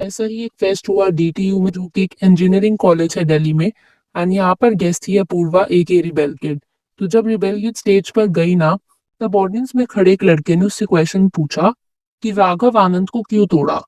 ऐसा ही एक फेस्ट हुआ डीटीयू में, जो कि एक इंजीनियरिंग कॉलेज है दिल्ली में। एंड यहाँ पर गेस्ट थी अपूर्वा एके रिबेल किड। तो जब रिबेल किड स्टेज पर गई ना, तब ऑडियंस में खड़े एक लड़के ने उससे क्वेश्चन पूछा कि राघव आनंद को क्यों तोड़ा।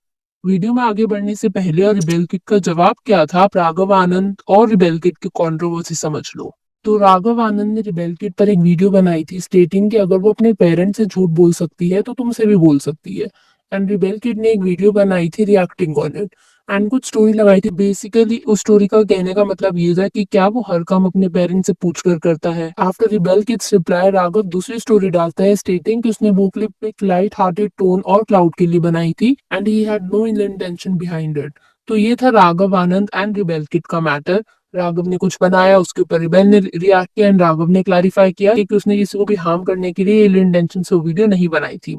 वीडियो में आगे बढ़ने से पहले और रिबेल किड का जवाब क्या था, आप राघव आनंद और रिबेल किड की कंट्रोवर्सी समझ लो। तो राघव आनंद ने रिबेल किड पर एक वीडियो बनाई थी स्टेटिंग कि अगर वो अपने पेरेंट्स से झूठ बोल सकती है तो तुमसे भी बोल सकती है। एंड रिबेल किड ने एक वीडियो बनाई थी रिएक्टिंग ऑन इट एंड कुछ स्टोरी लगाई थी। बेसिकली उस स्टोरी का कहने का मतलब ये था कि क्या वो हर काम अपने पेरेंट्स से पूछ कर करता है। After rebel kids reply, Raghav दूसरी स्टोरी डालता है स्टेटिंग कि उसने वो क्लिप एक लाइट हार्टेड टोन और क्लाउड के लिए बनाई थी and he had no ill intention behind it. तो ये था Raghav Anand and rebel kid का मैटर। राघव ने कुछ बनाया, उसके ऊपर रिबेल ने रिएक्ट किया एंड राघव ने क्लैरिफाई किया कि उसने किसी को भी हार्म करने के लिए इल इंटेंशन से वो वीडियो नहीं बनाई थी।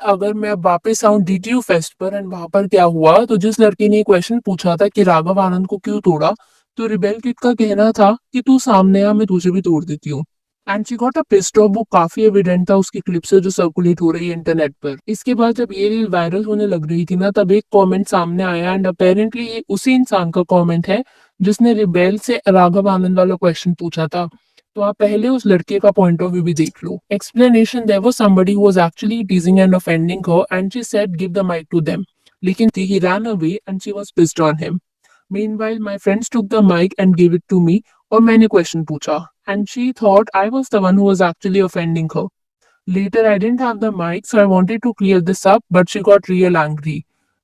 अगर मैं अब वापस आऊं डीटीयू फेस्ट पर एंड वहां पर क्या हुआ, तो जिस लड़की ने क्वेश्चन पूछा था कि राघव आनंद को क्यों तोड़ा, तो रिबेल किड का कहना था कि तू सामने आ, मैं तुझे भी तोड़ देती हूँ। And she got a pissed off. वो काफी एविडेंट था उसकी क्लिप से जो सर्कुलेट हो रही है इंटरनेट पर। इसके बाद जब ये रील वायरल होने लग रही थी ना, तब एक कमेंट सामने आया एंड अपेरेंटली ये उसी इंसान का कमेंट है जिसने रिबेल से राघव आनंद वाला क्वेश्चन पूछा था। तो आप पहले उस लड़के का पॉइंट ऑफ व्यू भी देख लो। Explanation, there was somebody who was actually teasing and offending her and she said give the mic to them. लेकिन he ran away and she was pissed on him. Meanwhile my friends took the mic and give it to me, और मैंने question पूछा and she thought I was the one who was actually offending her. Later, I didn't have the mic, so I wanted to clear this up, but she got real angry.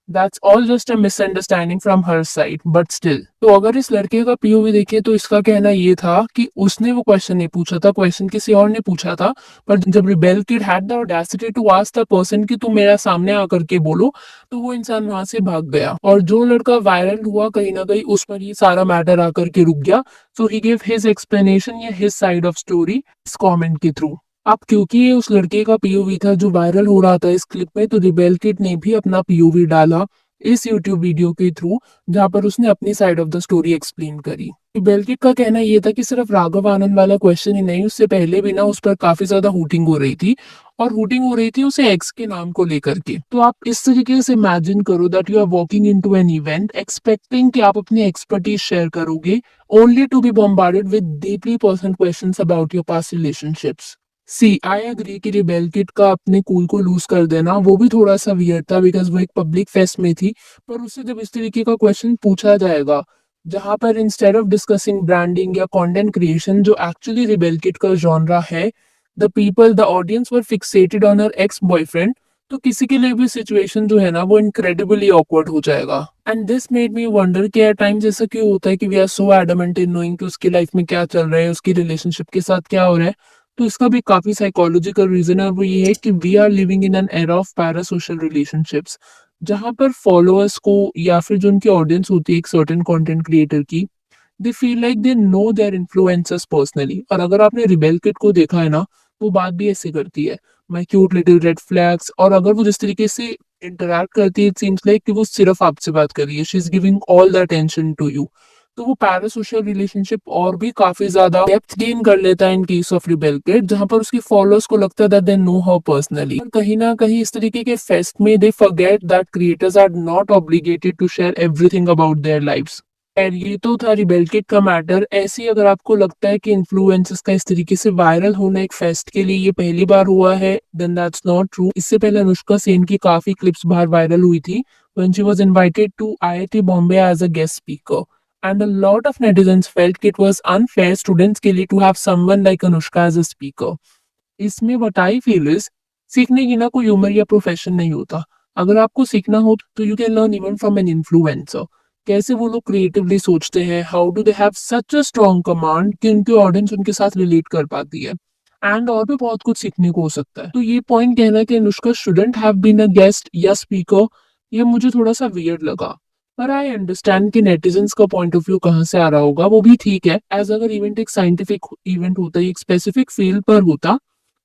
That's all just a misunderstanding from her side, but still. तो अगर इस लड़के का POV देखे तो इसका कहना ये था कि उसने वो क्वेश्चन नहीं पूछा था, क्वेश्चन किसी और ने पूछा था। पर जब rebel kid had the audacity to ask the person कि तुम मेरा सामने आकर के बोलो, तो वो इंसान वहां से भाग गया। और जो लड़का वायरल हुआ कहीं ना कहीं उस पर ये सारा मैटर आकर के रुक गया। सो ही गेव हिज एक्सप्लेनेशन या हिज साइड ऑफ स्टोरी इस कमेंट के थ्रू। अब क्योंकि ये उस लड़के का पीओवी था जो वायरल हो रहा था इस क्लिप में, तो रिबेल किड ने भी अपना पीओवी डाला इस यूट्यूब वीडियो के थ्रू, जहां पर उसने अपनी side of the story explain करी। रिबेल किड का कहना ये था कि सिर्फ राघव आनंद वाला क्वेश्चन ही नहीं, उससे पहले भी ना उस पर काफी ज्यादा हूटिंग हो रही थी। और हूटिंग हो रही थी उसे एक्स के नाम को लेकर के। तो आप इस तरीके से इमेजिन करो that you are walking into an event expecting कि आप अपनी एक्सपर्टीज शेयर करोगे, only to be bombarded with deeply personal questions about your past relationships. See I agree कि रिबेल किड का अपने कूल को लूज कर देना वो भी थोड़ा सा वियर्ड था, बिकॉज वो एक पब्लिक फेस्ट में थी। पर उससे जब इस तरीके का क्वेश्चन पूछा जाएगा, जहां पर इंस्टेड ऑफ डिस्कसिंग ब्रांडिंग या कंटेंट क्रिएशन जो एक्चुअली रिबेल किड का जॉनरा है, the audience were fixated on her ex boyfriend, तो किसी के लिए भी सिचुएशन जो है ना वो इनक्रेडिबली ऑकवर्ड हो जाएगा। And this made me wonder कि एट टाइम्स ऐसा क्यों होता है कि we are so adamant in knowing कि उसकी लाइफ में क्या चल रहा है, उसकी रिलेशनशिप के साथ क्या हो रहा है। तो इसका भी काफी साइकोलॉजिकल रीजन है, वो ये है कि we are living in an era of parasocial relationships, जहां पर फॉलोअर्स को या फिर जो उनकी ऑडियंस होती है एक सर्टेन कंटेंट क्रिएटर की, they feel like they know their influencers personally. और अगर आपने रिबेल किड को देखा है ना, वो बात भी ऐसे करती है, my cute little red flags. और अगर वो जिस तरीके से इंटरैक्ट करती है, इट सीम्स लाइक कि वो सिर्फ आपसे बात कर रही है, she is giving all the attention to you. तो वो पैरासोशल रिलेशनशिप और भी काफी ज्यादा डेप्थ गेन कर लेता है in case of rebel kid, जहां पर उसके फॉलोअर्स को लगता है that they know her personally. कहीं ना कहीं इस तरीके के फेस्ट में they forget that creators are not obligated to share everything about their lives. खैर, ये तो था रिबेल किड का मैटर। ऐसे ही अगर आपको लगता है कि इन्फ्लुएंसर्स का इस तरीके से वायरल होना एक फेस्ट के लिए ये पहली बार हुआ है, देन दैट्स नॉट ट्रू। इससे पहले अनुष्का सेन की काफी क्लिप्स बाहर वायरल हुई थी when she was invited to IIT Bombay as a guest speaker. And a lot of netizens felt it was unfair students के लिए to have someone like Anushka as a speaker. इसमें what I feel is, सीखने की ना कोई उम्र या profession नहीं होता। अगर आपको सीखना हो तो you can learn even from an influencer. कैसे वो लोग क्रिएटिवली सोचते हैं, how do they have such a strong command कि उनकी ऑडियंस उनके साथ रिलेट कर पाती है। एंड और भी बहुत कुछ सीखने को हो सकता है। तो ये पॉइंट कहना कि Anushka shouldn't have been a guest या स्पीकर, ये मुझे थोड़ा सा वियर्ड लगा। पर आई अंडरस्टैंड कि नेटिजन्स का पॉइंट ऑफ व्यू कहाँ से आ रहा होगा, वो भी ठीक है। एज अगर इवेंट एक साइंटिफिक इवेंट होता है, एक स्पेसिफिक फील्ड पर होता,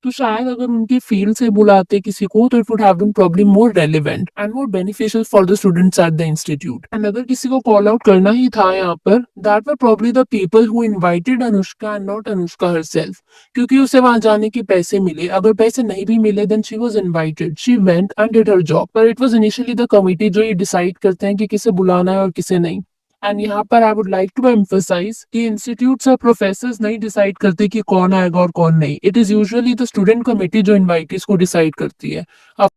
तो शायद अगर उनके फील्ड से बुलाते किसी को तो it would have been probably more relevant and more beneficial for the students at the institute. And अगर किसी को कॉल आउट करना ही था यहाँ पर, that were probably the people who invited Anushka and not Anushka herself, क्योंकि उसे वहां जाने के पैसे मिले। अगर पैसे नहीं भी मिले then she was invited, she went and did her job. पर it was initially the committee जो ये डिसाइड करते हैं कि किसे बुलाना है और किसे नहीं। एंड यहाँ पर I would like to emphasise कि इंस्टीट्यूट्स और प्रोफेसर्स नहीं डिसाइड करते कि कौन आएगा और कौन नहीं। It is usually the student committee जो इनवाइटीज को डिसाइड करती है।